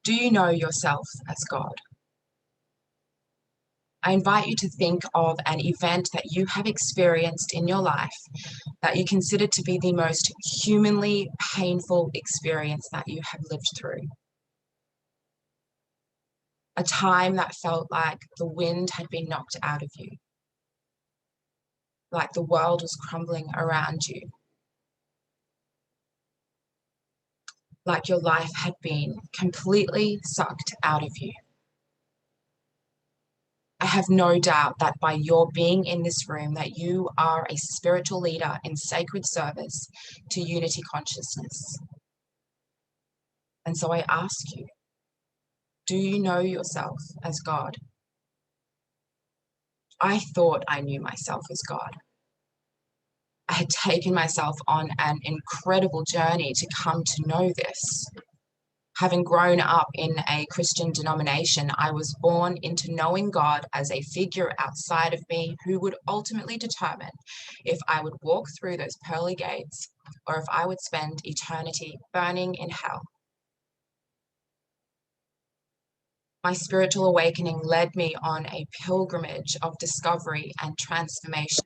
Do you know yourself as God? I invite you to think of an event that you have experienced in your life that you consider to be the most humanly painful experience that you have lived through. A time that felt like the wind had been knocked out of you, like the world was crumbling around you, like your life had been completely sucked out of you. I have no doubt that by your being in this room, that you are a spiritual leader in sacred service to unity consciousness. And so I ask you, do you know yourself as God? I thought I knew myself as God. I had taken myself on an incredible journey to come to know this. Having grown up in a Christian denomination, I was born into knowing God as a figure outside of me who would ultimately determine if I would walk through those pearly gates or if I would spend eternity burning in hell. My spiritual awakening led me on a pilgrimage of discovery and transformation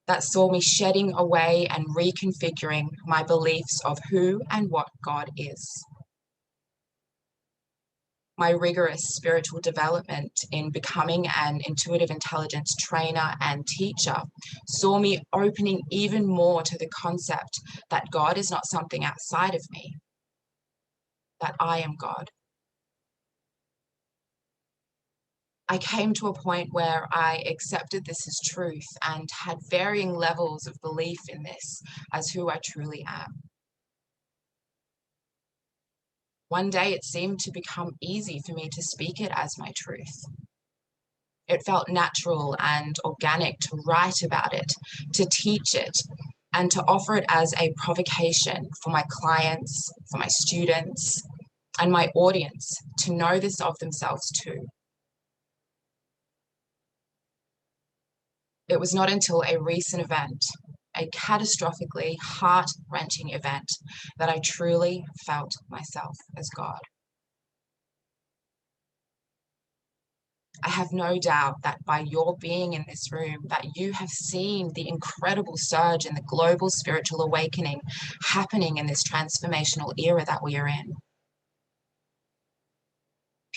that saw me shedding away and reconfiguring my beliefs of who and what God is. My rigorous spiritual development in becoming an intuitive intelligence trainer and teacher saw me opening even more to the concept that God is not something outside of me, that I am God. I came to a point where I accepted this as truth and had varying levels of belief in this as who I truly am. One day it seemed to become easy for me to speak it as my truth. It felt natural and organic to write about it, to teach it, and to offer it as a provocation for my clients, for my students, and my audience to know this of themselves too. It was not until a recent event, a catastrophically heart-wrenching event, that I truly felt myself as God. I have no doubt that by your being in this room, that you have seen the incredible surge in the global spiritual awakening happening in this transformational era that we are in.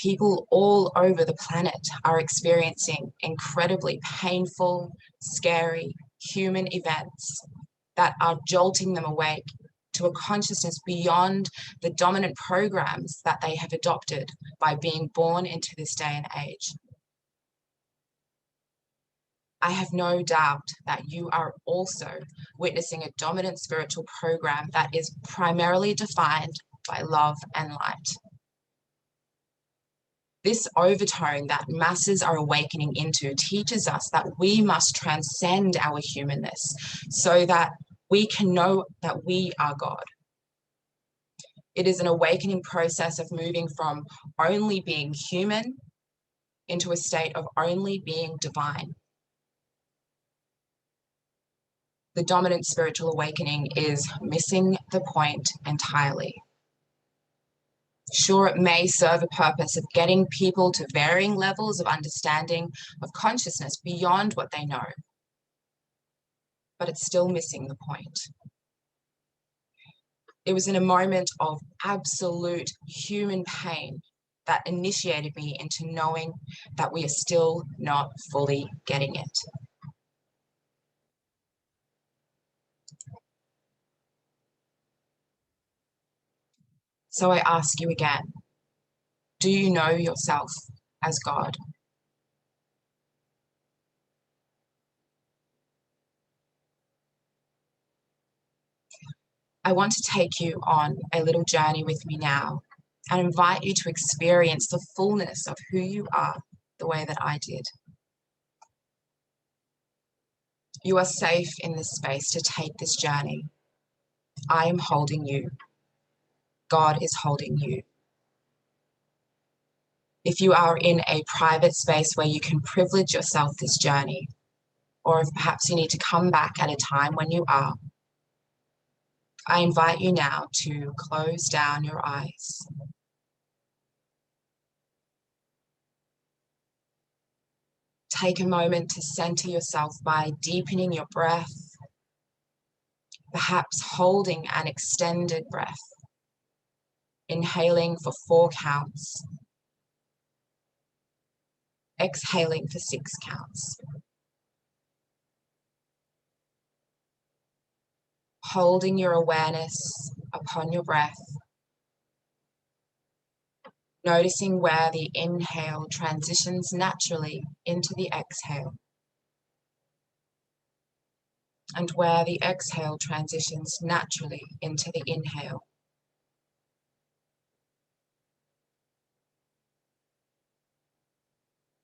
People all over the planet are experiencing incredibly painful, scary, human events that are jolting them awake to a consciousness beyond the dominant programs that they have adopted by being born into this day and age. I have no doubt that you are also witnessing a dominant spiritual program that is primarily defined by love and light. This overtone that masses are awakening into teaches us that we must transcend our humanness so that we can know that we are God. It is an awakening process of moving from only being human into a state of only being divine. The dominant spiritual awakening is missing the point entirely. Sure, it may serve a purpose of getting people to varying levels of understanding of consciousness beyond what they know, but it's still missing the point. It was in a moment of absolute human pain that initiated me into knowing that we are still not fully getting it. So I ask you again, do you know yourself as God? I want to take you on a little journey with me now and invite you to experience the fullness of who you are the way that I did. You are safe in this space to take this journey. I am holding you. God is holding you. If you are in a private space where you can privilege yourself this journey, or if perhaps you need to come back at a time when you are, I invite you now to close down your eyes. Take a moment to center yourself by deepening your breath, perhaps holding an extended breath, inhaling for 4 counts, exhaling for 6 counts. Holding your awareness upon your breath, noticing where the inhale transitions naturally into the exhale, and where the exhale transitions naturally into the inhale.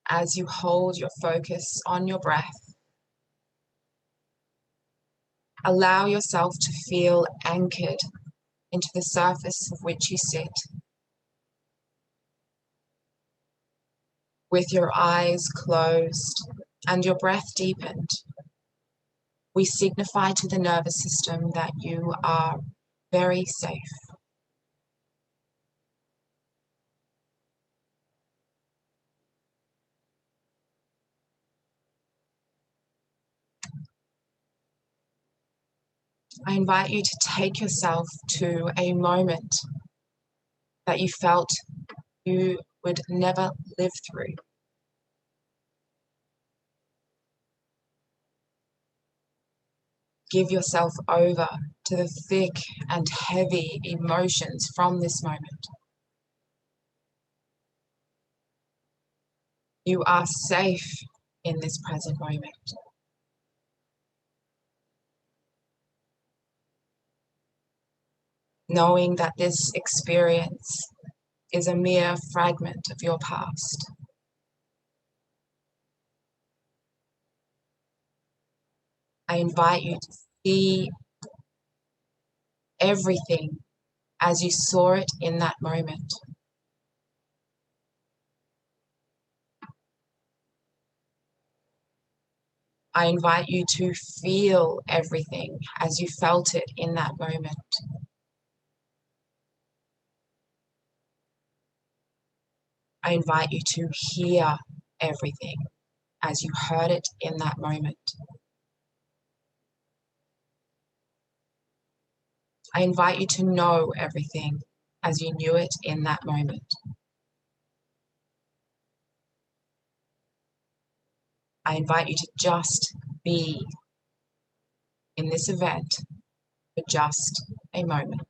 As you hold your focus on your breath, allow yourself to feel anchored into the surface of which you sit. With your eyes closed and your breath deepened, we signify to the nervous system that you are very safe. I invite you to take yourself to a moment that you felt you would never live through. Give yourself over to the thick and heavy emotions from this moment. You are safe in this present moment. Knowing that this experience is a mere fragment of your past. I invite you to see everything as you saw it in that moment. I invite you to feel everything as you felt it in that moment. I invite you to hear everything as you heard it in that moment. I invite you to know everything as you knew it in that moment. I invite you to just be in this event for just a moment.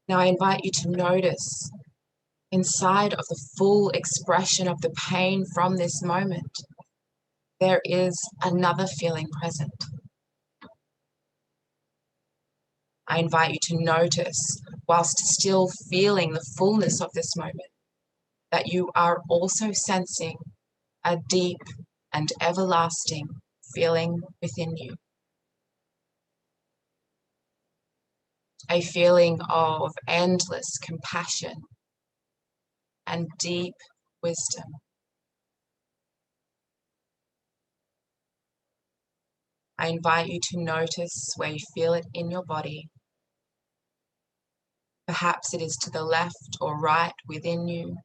Now I invite you to notice inside of the full expression of the pain from this moment, there is another feeling present. I invite you to notice, whilst still feeling the fullness of this moment, that you are also sensing a deep and everlasting feeling within you. A feeling of endless compassion and deep wisdom. I invite you to notice where you feel it in your body. Perhaps it is to the left or right within you,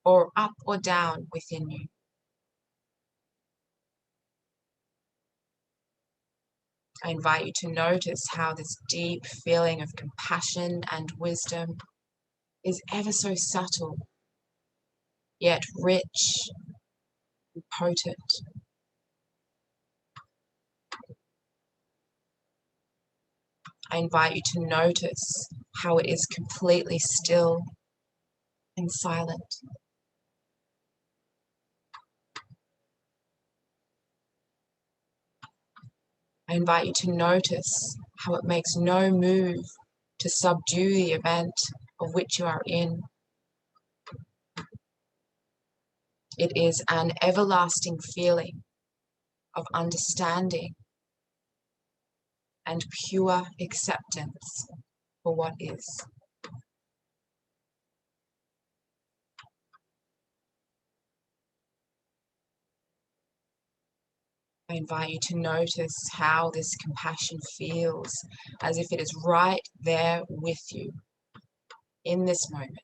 or up or down within you. I invite you to notice how this deep feeling of compassion and wisdom is ever so subtle, yet rich and potent. I invite you to notice how it is completely still and silent. I invite you to notice how it makes no move to subdue the event of which you are in. It is an everlasting feeling of understanding and pure acceptance for what is. I invite you to notice how this compassion feels, as if it is right there with you in this moment,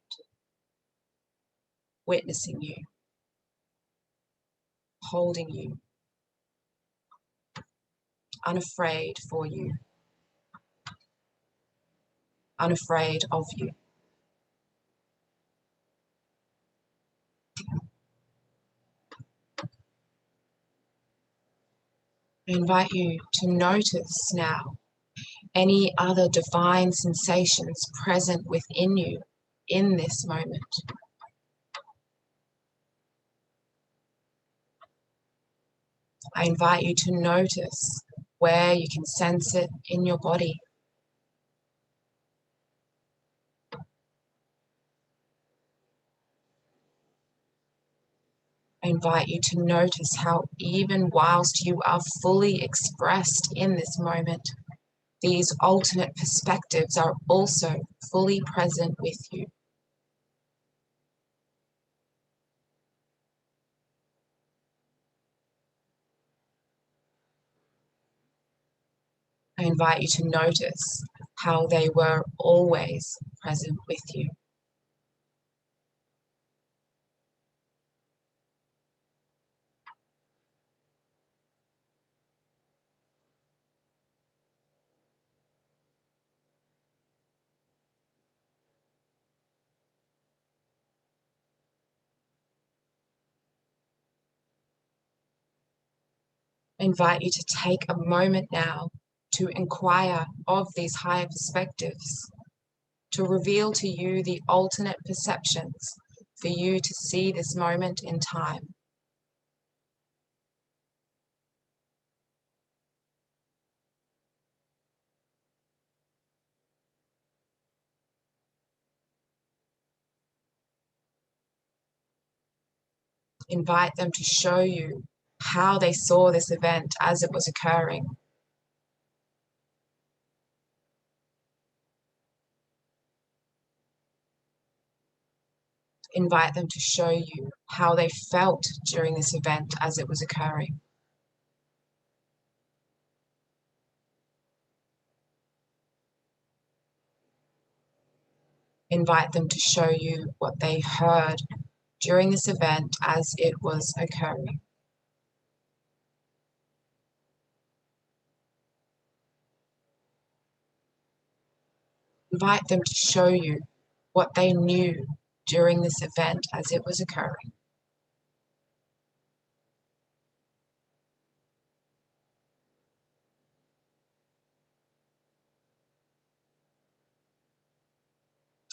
witnessing you, holding you, unafraid for you, unafraid of you. I invite you to notice now any other divine sensations present within you in this moment. I invite you to notice where you can sense it in your body. I invite you to notice how even whilst you are fully expressed in this moment, these alternate perspectives are also fully present with you. I invite you to notice how they were always present with you. I invite you to take a moment now to inquire of these higher perspectives, to reveal to you the alternate perceptions for you to see this moment in time. Invite them to show you how they saw this event as it was occurring. Invite them to show you how they felt during this event as it was occurring. Invite them to show you what they heard during this event as it was occurring. Invite them to show you what they knew during this event as it was occurring.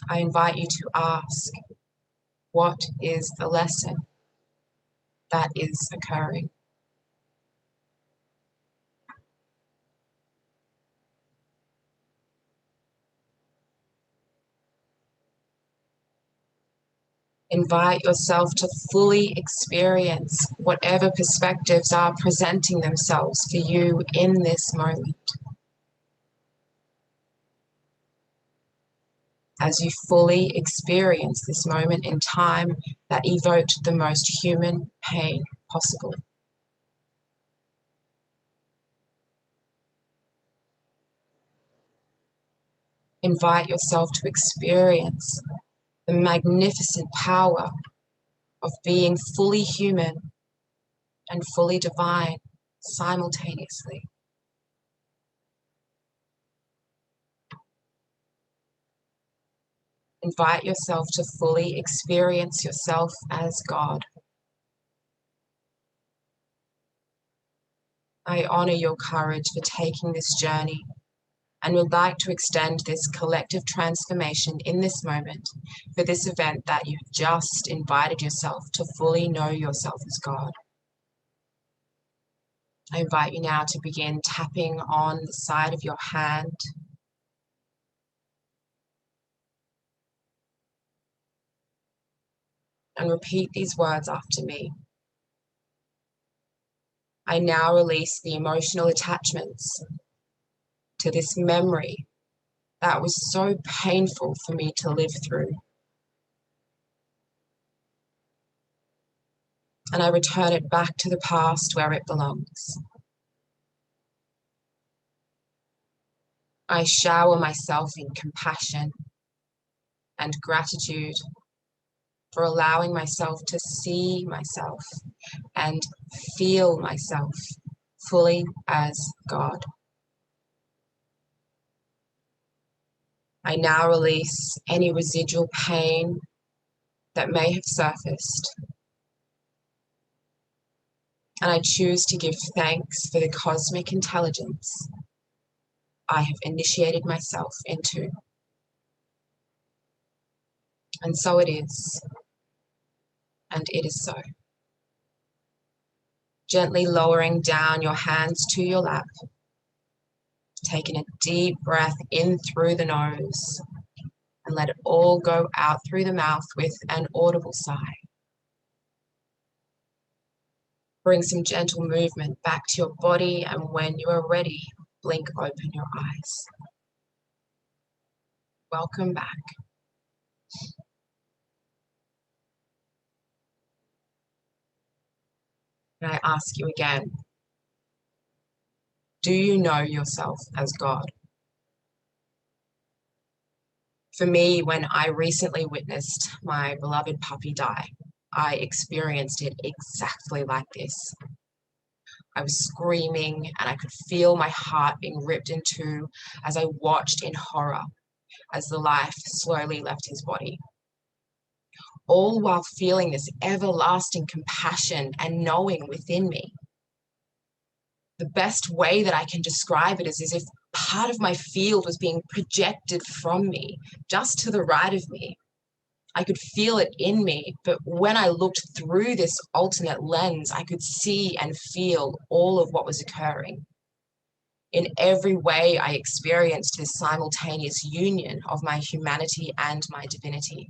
I invite you to ask, what is the lesson that is occurring? Invite yourself to fully experience whatever perspectives are presenting themselves for you in this moment. As you fully experience this moment in time that evoked the most human pain possible. Invite yourself to experience the magnificent power of being fully human and fully divine simultaneously. Invite yourself to fully experience yourself as God. I honor your courage for taking this journey and would like to extend this collective transformation in this moment for this event that you've just invited yourself to fully know yourself as God. I invite you now to begin tapping on the side of your hand. And repeat these words after me. I now release the emotional attachments to this memory that was so painful for me to live through. And I return it back to the past where it belongs. I shower myself in compassion and gratitude for allowing myself to see myself and feel myself fully as God. I now release any residual pain that may have surfaced, and I choose to give thanks for the cosmic intelligence I have initiated myself into. And so it is, and it is so. Gently lowering down your hands to your lap, taking a deep breath in through the nose, and let it all go out through the mouth with an audible sigh. Bring some gentle movement back to your body, and when you are ready, blink open your eyes. Welcome back. And I ask you again, do you know yourself as God? For me, when I recently witnessed my beloved puppy die, I experienced it exactly like this. I was screaming and I could feel my heart being ripped in two as I watched in horror as the life slowly left his body. All while feeling this everlasting compassion and knowing within me. The best way that I can describe it is as if part of my field was being projected from me, just to the right of me. I could feel it in me, but when I looked through this alternate lens, I could see and feel all of what was occurring. In every way, I experienced this simultaneous union of my humanity and my divinity.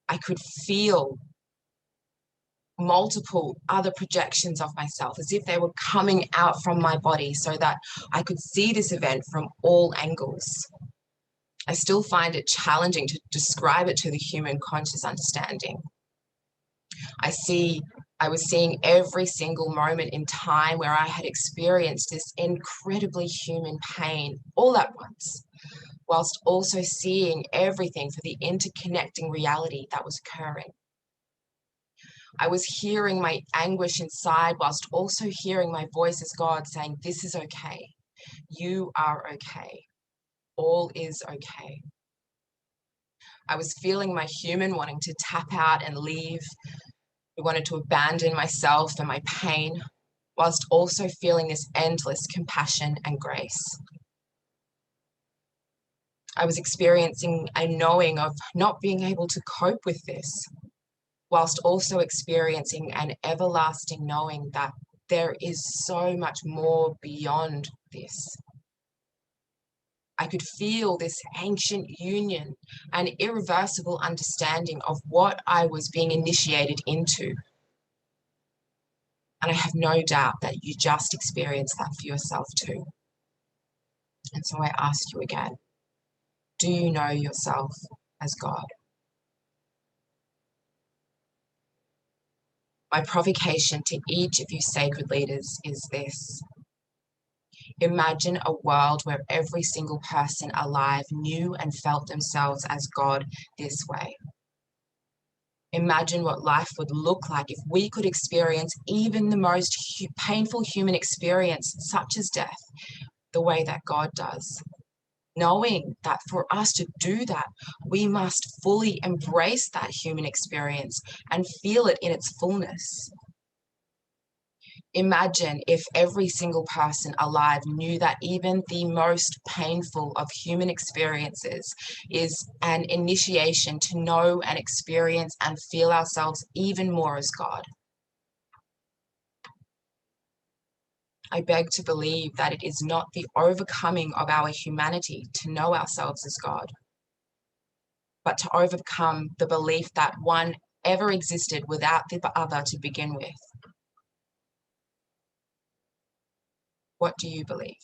I could feel multiple other projections of myself as if they were coming out from my body so that I could see this event from all angles. I still find it challenging to describe it to the human conscious understanding. I was seeing every single moment in time where I had experienced this incredibly human pain all at once, whilst also seeing everything for the interconnecting reality that was occurring. I was hearing my anguish inside whilst also hearing my voice as God saying, this is okay. You are okay. All is okay. I was feeling my human wanting to tap out and leave. I wanted to abandon myself and my pain, whilst also feeling this endless compassion and grace. I was experiencing a knowing of not being able to cope with this, whilst also experiencing an everlasting knowing that there is so much more beyond this. I could feel this ancient union and irreversible understanding of what I was being initiated into. And I have no doubt that you just experienced that for yourself too. And so I ask you again, do you know yourself as God? My provocation to each of you sacred leaders is this. Imagine a world where every single person alive knew and felt themselves as God this way. Imagine what life would look like if we could experience even the most painful human experience, such as death, the way that God does. Knowing that for us to do that, we must fully embrace that human experience and feel it in its fullness. Imagine if every single person alive knew that even the most painful of human experiences is an initiation to know and experience and feel ourselves even more as God. I beg to believe that it is not the overcoming of our humanity to know ourselves as God, but to overcome the belief that one ever existed without the other to begin with. What do you believe?